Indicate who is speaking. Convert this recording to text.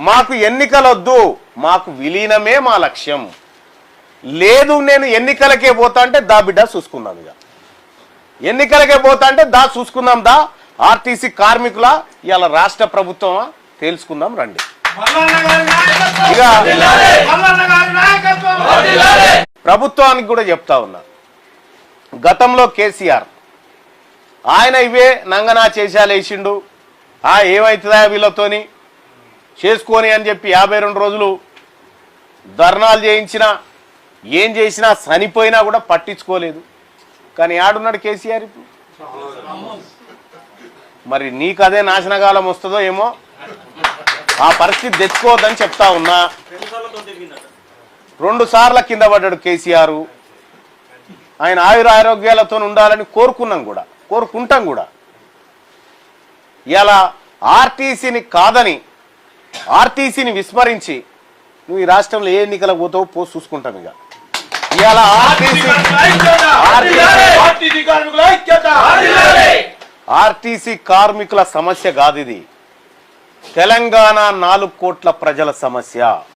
Speaker 1: మాకు ఎన్నికలొద్దు, మాకు విలీనమే మా లక్ష్యం. లేదు నేను ఎన్నికలకే పోతా అంటే దా బిడ్డ చూసుకుందాం, ఇక ఎన్నికలకే పోతా అంటే దా చూసుకుందాం, దా ఆర్టీసీ కార్మికుల ఇలా రాష్ట్ర ప్రభుత్వమా తెలుసుకుందాం రండి. ఇక ప్రభుత్వానికి కూడా చెప్తా ఉన్నా, గతంలో కేసీఆర్ ఆయన ఇవే నంగనా చేశాలేసిండు, ఏమవుతుందా వీళ్ళతోని చేసుకొని అని చెప్పి 52 రోజులు ధర్నాలు చేయించినా ఏం చేసినా చనిపోయినా కూడా పట్టించుకోలేదు. కానీ ఆడున్నాడు కేసీఆర్ ఇప్పుడు. మరి నీకు అదే నాశనకాలం వస్తుందో ఏమో, ఆ పరిస్థితి తెచ్చుకోవద్దని చెప్తా ఉన్నా. 2 సార్లు కింద పడ్డాడు కేసీఆర్. ఆయన ఆయురారోగ్యాలతో ఉండాలని కోరుకుంటాం కూడా. ఇలా ఆర్టీసీని కాదని, ఆర్టీసీని విస్మరించి నువ్వు ఈ రాష్ట్రంలో ఏ ఎన్నికలకు పోతావు పో చూసుకుంటాం. ఇక ఇవాళ ఆర్టీసీ కార్మికుల సమస్య కాదు, ఇది తెలంగాణ 4 కోట్ల ప్రజల సమస్య.